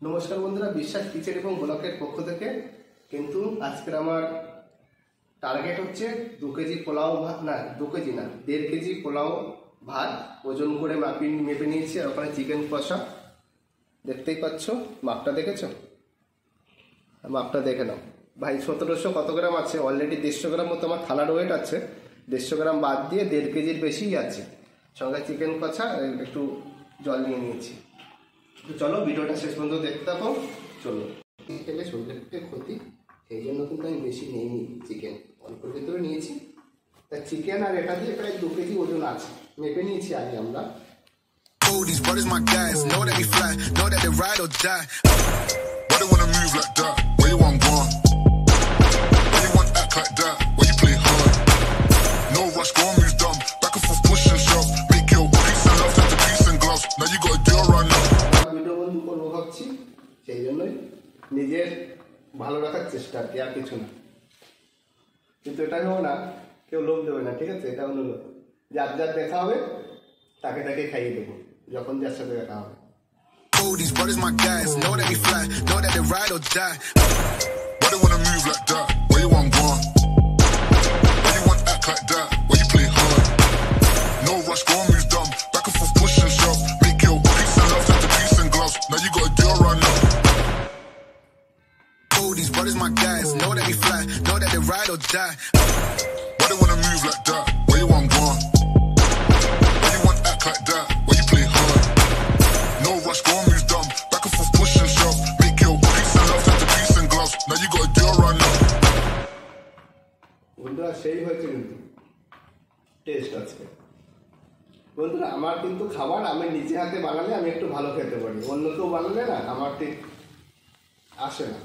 নমস্কার বন্ধুরা, বিশ্বাস কিচেন এবং ব্লকের পক্ষ থেকে কিন্তু আজকের আমার টার্গেট হচ্ছে 2 কেজি পোলাও ভাত, না 2 কেজি না 1.5 কেজি পোলাও ভাত ওজন করে মেপে নিয়েছি। আর ওখানে চিকেন কষা দেখতেই পাচ্ছ, মাপটা দেখেছো? মাপটা দেখে নাও ভাই। 1700 কত গ্রাম আছে? অলরেডি 150 গ্রাম মতো আমার থালার ওয়েট আছে। 150 গ্রাম বাদ দিয়ে 1.5 কেজির বেশিই আছে। সঙ্গে চিকেন কষা একটু জল নিয়ে নিয়েছি। তো চলো ভিডিওটা শেষ পর্যন্ত দেখতে থাকো। চলো, খেলে শরীরের ক্ষতি, সেই জন্য কিন্তু আমি বেশি নিইনি, চিকেন অল্পের ভিতরে নিয়েছি। তা চিকেন আর এটা দিয়ে প্রায় 2 কেজি ওজন আছে, মেপে নিয়েছি আগে আমরা। These brothers my guys, know that we fly, know that they ride or die. Why they wanna move like that? Where you want gone? Why you want act like that? Why you play hard? No rush, go and move dumb. Back and forth, push and shove. Make your peace and love turn to peace and gloves. Now you gotta do it right now. Video বন্ধু করবো ভাবছি, সেই জন্যই নিজের ভালো রাখার চেষ্টা, আর কি, আর কিছু না। কিন্তু এটা হলো না, কেউ লোভ দেবে না, ঠিক আছে? এটা হলো যার যার দেখা হবে তাকে তাকে খাইয়ে দেবো, যখন যার সাথে দেখা হবে। These brothers my guys, know that we fly, know that they ride or die. Why they wanna move like that? Where you want gone? Why you want act like that? Why you play hard? No rush, go and move dumb. Back and forth, push and shove. Make your peace and love turn to peace and gloves. Now you gotta do it right now. These brothers my guys, know that we fly, know that they ride or die. Why they wanna move like that? Where you want gone? Why you want act like that? Why you play hard? No rush, go and move dumb. Back and forth, push and shove. Make your peace and love turn to peace and gloves. Now you gotta do it right now. বন্ধুরা সেই হয়েছে কিন্তু test আজকে। বন্ধুরা আমার কিন্তু খাবার আমি নিজে হাতে বানালে আমি একটু ভালো খেতে পারি, অন্য কেউ বানালে না আমার ঠিক আসে না।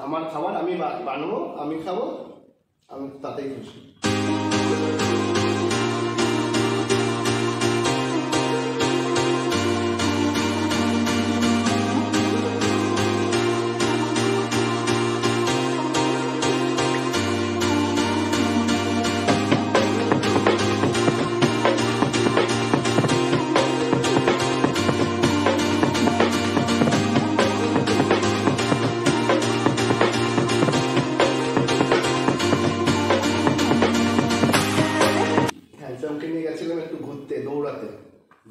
আমার খাবার আমি বানাবো, আমি খাবো, আমি তাতেই খুশি। নিয়ে গেছিলাম একটু ঘুরতে, দৌড়াতে,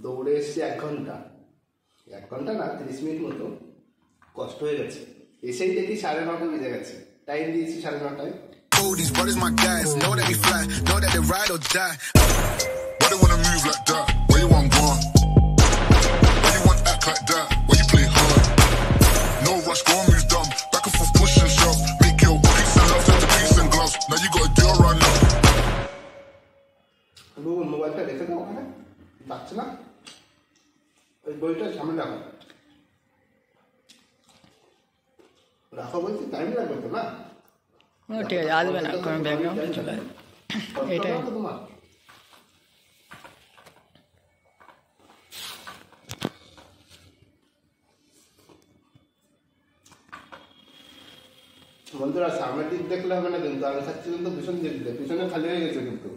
দৌড়ে এসেছি 1 ঘন্টা, 1 ঘন্টা না 30 মিনিট মতো, কষ্ট হয়ে গেছে। এসেই দেখি 9:30 বেজে গেছে, টাইম দিয়েছি 9:30টায়। These brothers my guys, know that we fly, know that they ride or die. Why they wanna move like that? Where you want gone? Why you want act like that? Why you play hard? No rush, go and move dumb. Back and forth, push and shove. Make your peace and love turn to peace and gloves. Now you gotta do it right now. মোবাইলটা রেখে দাও ওখানে, পাচ্ছে না, ওই বইটা সামনে রাখো, রাখো বলছি, টাইম লাগবে তো না? ঠিক আছে, আসবে না, কারণ ব্যাকগ্রাউন্ড চলে আসবে। এটাই তোমার বন্ধুরা সামনের দিক দেখলে হবে না কিন্তু, আমি খাচ্ছি কিন্তু ভীষণ দেখতে, পিছনে খালি হয়ে গেছে কিন্তু।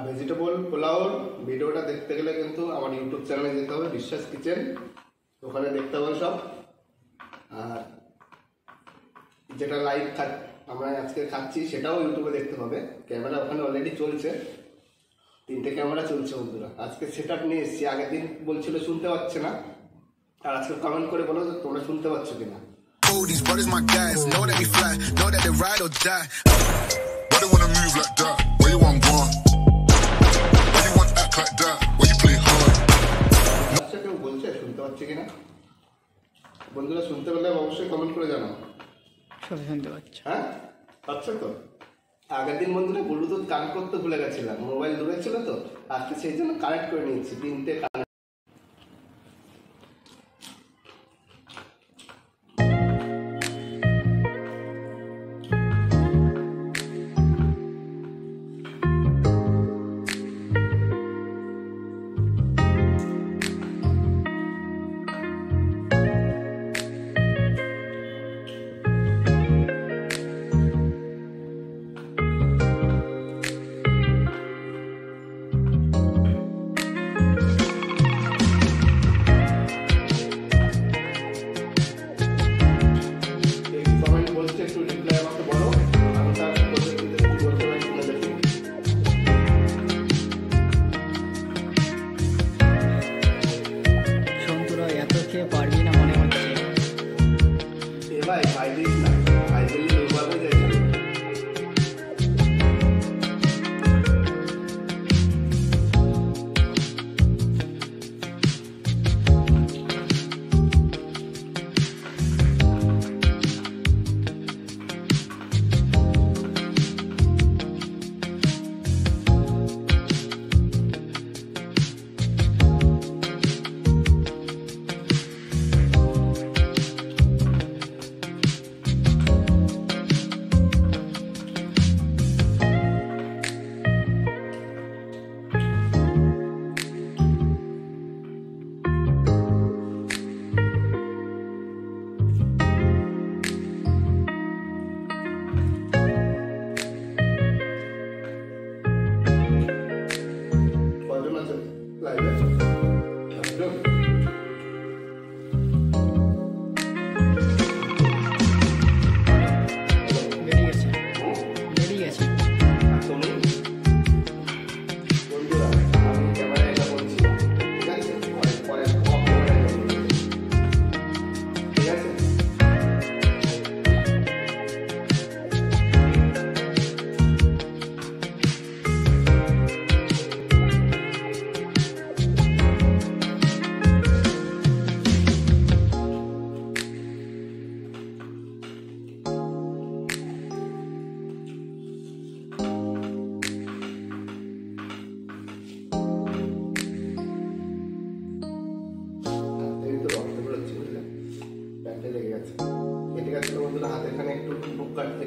ভেজিটেবল পোলাওর ভিডিওটা দেখতে গেলে কিন্তু আমার ইউটিউব চ্যানেলে যেতে হবে, বিশ্বাস কিচেন, ওখানে দেখতে হবে সব। আর যেটা লাইভ আমরা আজকে খাচ্ছি সেটাও ইউটিউবে দেখতে হবে। ক্যামেরা ওখানে অলরেডি চলছে, 3টে ক্যামেরা চলছে বন্ধুরা। আজকে সেট আপ নিয়ে এসেছি, আগের দিন বলছিল শুনতে পাচ্ছে না, আর আজকে কমেন্ট করে বলো যে তোমরা শুনতে পাচ্ছ কিনা। These brothers my guys, know that we fly, know that they ride or die. Why they wanna move like that? Where you want gone? Why you want act like that? Why you play hard? আচ্ছা, কেউ বলছে শুনতে পাচ্ছে কিনা? বন্ধুরা শুনতে পেলে অবশ্যই কমেন্ট করে জানাও। সবাই শুনতে পাচ্ছে? হ্যাঁ, পাচ্ছে তো। আগের দিন বন্ধুরা ব্লুটুথ কানেক্ট করতে ভুলে গেছিলাম, মোবাইল দূরে ছিল তো, আজকে সেই জন্য কানেক্ট করে নিয়েছি, 3টে কানেক্ট।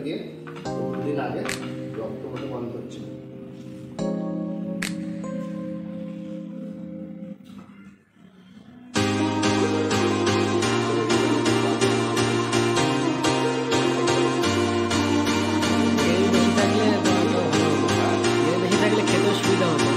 গিয়ে 2 দিন আগে রক্ত হতে বন্ধ হচ্ছে। খেতেও সুবিধা হতো।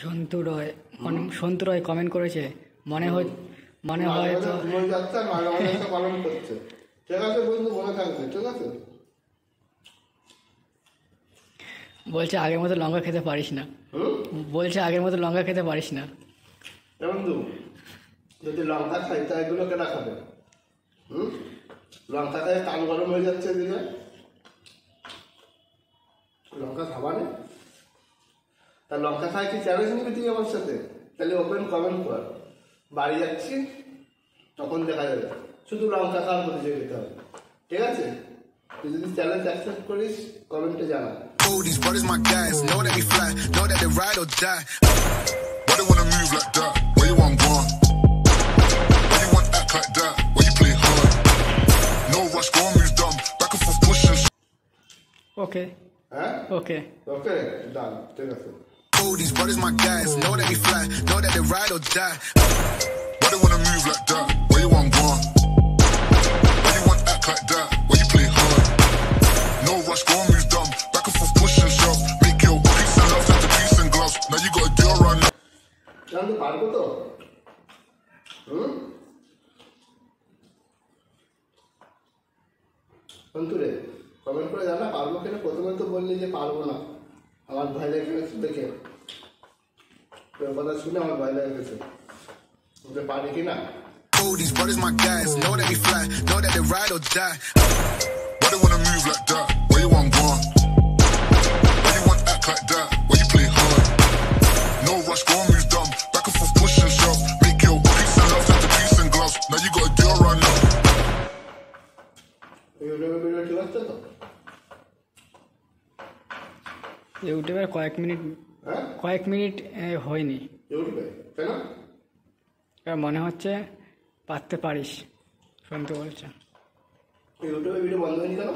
সন্তু রয় কমেন্ট করেছে মনে হয় তো ঘুমোয় যাচ্ছে আর মাঝে মাঝে এসে পালন করছে। ঠিক আছে বন্ধু, মনে থাকবে, ঠিক আছে? বলছে আগের মতো লঙ্কা খেতে পারিস না। বলছে আগের মতো লঙ্কা খেতে পারিস না। বন্ধু, যদি লঙ্কা খাই তা এগুলো কেনা খাবে? লঙ্কা খাই কান গরম হয়ে যাচ্ছে দিনে, লঙ্কা খাবা না? তা লঙ্কা খাই কি চ্যালেঞ্জ নিবি তুই আমার সাথে? তাহলে ওপেন কমেন্ট কর, বাড়ি যাচ্ছি তখন দেখা যাবে। শুধু লঙ্কা খাওয়ার প্রতিযোগিতা হবে, ঠিক আছে? তুই যদি চ্যালেঞ্জ অ্যাকসেপ্ট করিস কমেন্টে জানা। Oh, these brothers my guys, know that we fly, know that they ride or die. Why they wanna move like that? Where you want gone? Why you want act like that? Why you play hard? No rush, go and move dumb. Back and forth pushing. ওকে হ্যাঁ, ওকে ওকে, ডান, ঠিক আছে। Oh, these brothers my guys, know that we fly, know that they ride or die. Why they wanna move like that? Where you want gone? Why you want act like that? Why you play hard? No rush, go and move dumb. Back and forth pushing shove. Make your peace and love into peace and gloves. Now you gotta deal right now. জানতে পারবো তো? বন্ধুরে comment করে জানা পারবো কিনা। প্রথমে তো বললি যে পারবো না, আমার ভয় লেগে গেছে দেখে, তোর কথা শুনে আমার ভয় লেগে গেছে যে পারি কিনা। Oh, these brothers my guys, know that we fly, know that they ride or die. Why they wanna move like that? Where you want gone? Why you want act like that? Why you play hard? No rush, go and move dumb. Back and forth pushing shove. Make your peace and love into peace and gloves. Now you gotta deal right now. ইউটিউবে video ঠিক আছে তো? ইউটিউবের হ্যাঁ, কয়েক minute হয়নি। ইউটিউবে কেন? এবার মনে হচ্ছে পারতে পারিস, শুনতে বলছে। ইউটিউবে ভিডিও বন্ধ হয়নি কেন?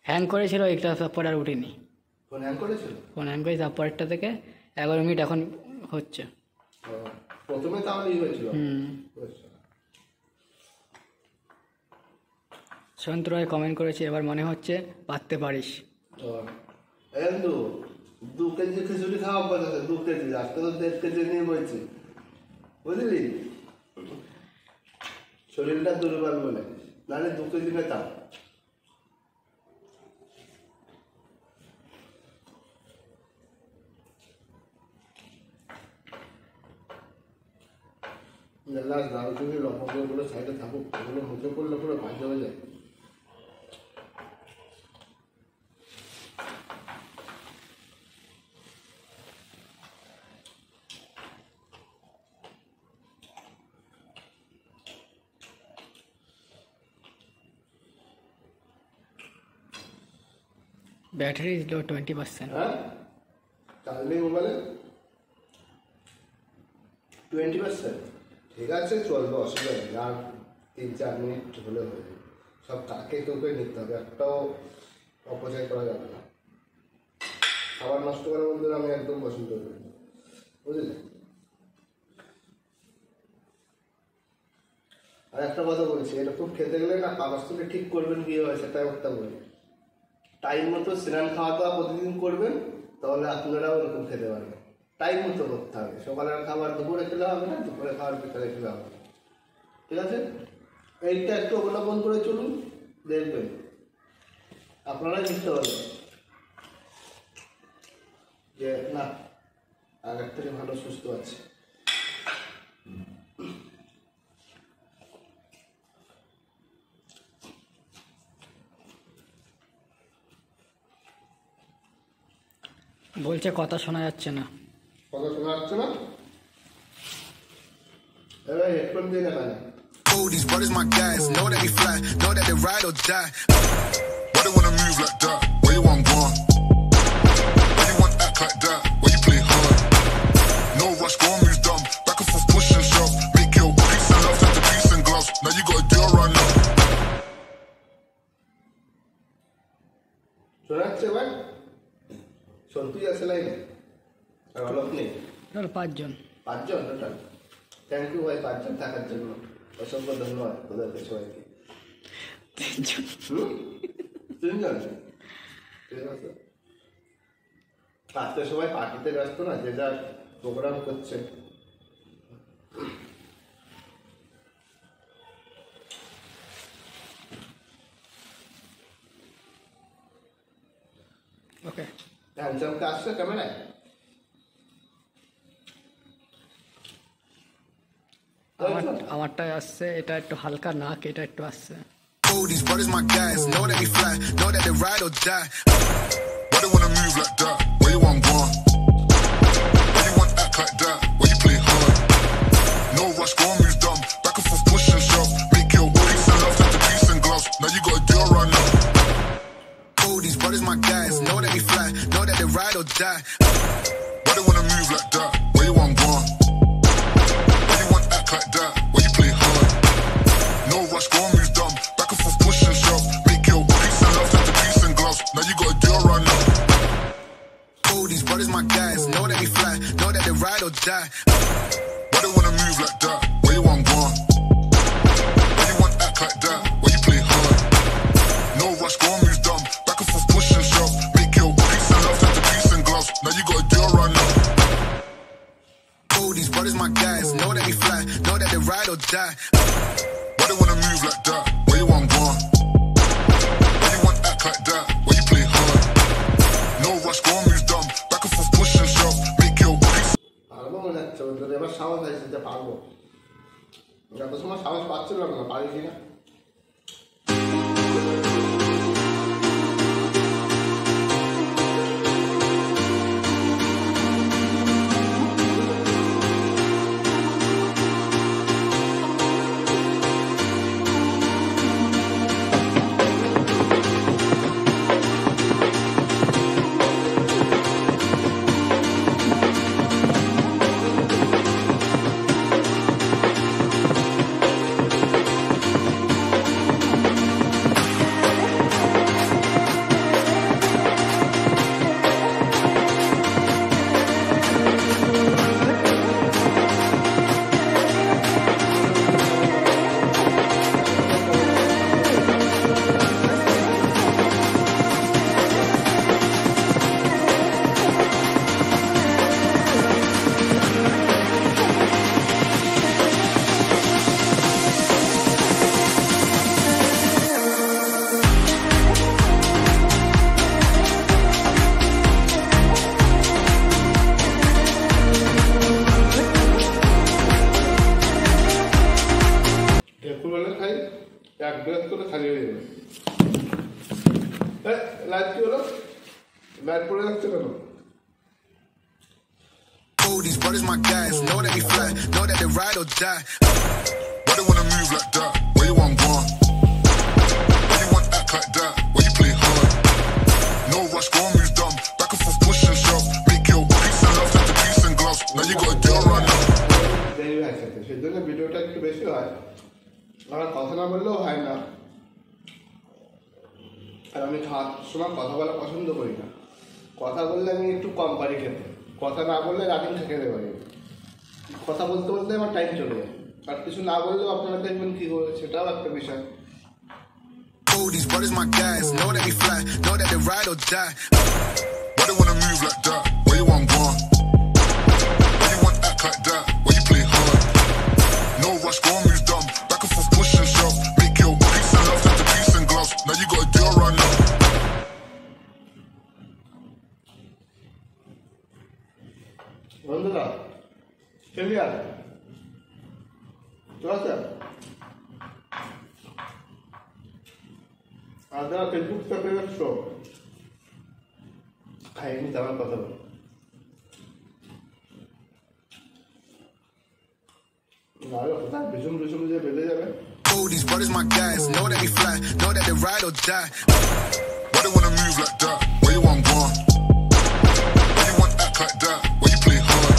হ্যাং করেছিল একটা, তারপর আর উঠিনি। ফোন হ্যাং করেছিল? ফোন হ্যাং করে তারপরটা থেকে 11 মিনিট এখন হচ্ছে। প্রথমে তাহলে হয়েছিল। আচ্ছা। সন্তু রয় কমেন্ট করেছে এবার মনে হচ্ছে পারতে পারিস। কিন্তু 2 কেজি খিচুড়ি খাওয়া অভ্যাস আছে, 2 কেজি, আজকে তো 1.5 কেজি নিয়ে বলছি, বুঝলি? শরীরটা দুর্বল বলে, নাহলে 2 কেজি খেতাম। লাস্ট দারুচিনি লবঙ্গগুলো সাইডে থাকুক, এগুলো মুখে পড়লে পুরো বাজে হয়ে যায়। Battery is low 20%। হ্যাঁ, চার্জ মোবাইলে 20%। ঠিক আছে, চলবে, অসুবিধা নেই। আর 3-4 মিনিট হলে হয়ে যাবে। সব কাকে তোকে নিতে হবে, একটাও অপচয় করা যাবে না। খাবার নষ্ট করার মধ্যে আমি একদম পছন্দ করি, বুঝলি? আর একটা কথা বলছি, এরকম খেতে গেলে না কাগজটাকে ঠিক করবেন কি হয় সেটা একটা বলি। টাইম মতো স্নান খাওয়া দাওয়া প্রতিদিন করবেন, তাহলে আপনারাও এরকম খেতে পারবেন। টাইম মতো করতে হবে। সকালের খাবার দুপুরে খেলে হবে না, দুপুরে খাবার বিকালে খেলে হবে না, ঠিক আছে? এইটা একটু অবলম্বন করে চলুন, দেখবেন আপনারাই বুঝতে পারবেন যে না আগের থেকে ভালো সুস্থ আছে। বলছে কথা শোনা যাচ্ছে না। কথা শোনা যাচ্ছে না? এবার হেডফোন দিয়ে দেখা যায়। Oh, these brothers my guys, know that we fly, know that they ride or die. Why they wanna move like that? Where you want gone? Why you want act like that? Why you play hard? No rush, go and move dumb. Back and forth pushing shove. Make your peace and love into peace and gloves. Now you gotta deal right now. শোনা যাচ্ছে ভাই? সন্তুই আছে লাইনে, আর অলোক নেই। 5 জন। 5 জন total. Thank you ভাই 5 জন থাকার জন্য, অসংখ্য ধন্যবাদ তোদেরকে সবাইকে। 3 জন। 3 জন, ঠিক আছে। আজকে সবাই পার্টিতে ব্যস্ত না, যে যার প্রোগ্রাম করছে। ওকে, হ্যান্ডসামকে আসছে ক্যামেরায়? আমারটাই আসছে, এটা একটু হালকা নাক, এটা একটু আসছে। Oh, these brothers my guys, know that they fly, know that they ride or die. Why they wanna move like that? Where you want gone? Why you want act like that? Where you play hard? No rush, go and move dumb. Back and forth, push and shove. Make your peace and love, turn to peace and gloves. Now you gotta do it right now. Oh, these brothers my guys, know that they fly, know that they ride or die. Why they wanna move like that? Where you want gone? Why you want act like that? Where you play hard? No rush, go and move dumb. Back and forth, push and shove. Make your peace and love, turn to peace and gloves. Now you gotta do it right now. Oh, these brothers my guys, know that they fly, know that they ride or die. Why they wanna move like that? Where you want gone? Why you want act like that? Where you play hard? No rush, go and move dumb. Back and forth, push and shove. Make your peace and love, turn to peace and gloves. Now you gotta do it right now. Oh, these brothers my guys, know that they fly, know that they ride or die. Why they wanna move like that? Where you want gone? Why you want act like that? Where you play hard? No rush, go and move dumb. Back and forth, push and shove. Make your peace. পারবো মনে হচ্ছে, ওদের এবার সাহস আছে যে পারবো। যত সময় সাহস পাচ্ছিলাম না, পারি কিনা। এক গ্লাস করে খালি হয়ে যাবে। লাইট কি হলো? লাইট পড়ে যাচ্ছে কেন? Oh, these brothers my guys, know that they fly, know that they ride or die. Why they wanna move like that? Where you want gone? Why you want act like that? Where you play hard? No rush, go and move dumb. Back and forth, push and shove. Make your peace and love, turn to peace and gloves. Now you gotta do it right now. দেরি হয়ে যাচ্ছে, সেই জন্য ভিডিওটা একটু বেশি হয়। আমার কথা না বললেও হয় না, আর আমি খাওয়ার সময় কথা বলা পছন্দ করি না। কথা বললে আমি একটু কম পারি খেতে, কথা না বললে রাতিং খেতে পারি। কথা বলতে বলতে আমার টাইম চলে যায়, আর কিছু না বললেও আপনারা দেখবেন কী করে, সেটাও একটা বিষয়। Oh, these brothers my guys, know that they fly, know that they ride or die. Why they wanna move like that? Where you want gone? Why you want act like that? Where you play hard? No rush, go and move dumb. Back and forth, push and shove. Make your peace and love, turn to peace and gloves. Now you gotta do it right now. বন্ধুরা clear ঠিক আছে? আর যারা Facebook থেকে দেখছো, খাইনি তেমন কথা বলো, নাহলে কোথায় ভীষণ ভীষণ যে বেঁধে যাবে। Oh, these brothers my guys, know that they fly, know that they ride or die. Why they wanna move like that? Where you want gone? Why you want act like that? Where you play hard?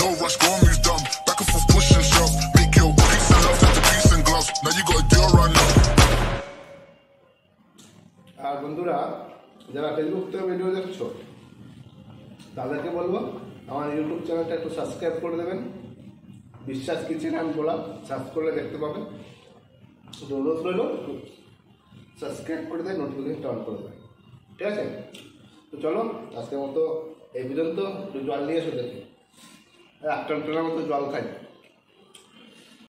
No rush, go and move dumb. Back and forth, push and shove. Make your peace and love, turn to peace and gloves. Now you gotta do it right now. আর বন্ধুরা যারা Facebook থেকে video দেখছো, তাদেরকে বলবো আমার YouTube চ্যানেলটা একটু subscribe করে দেবেন। বিশ্বাস কিচেন অ্যান্ড ব্লগ সার্চ করলে দেখতে পাবেন। অনুরোধ রইল সাবস্ক্রাইব করে দেয়, নোটিফিকেশনটা অন করে দেয়, ঠিক আছে? তো চলো আজকের মতো এই পর্যন্ত, একটু জল নিয়ে এসো দেখি। এক টনটনের মতো জল খাই।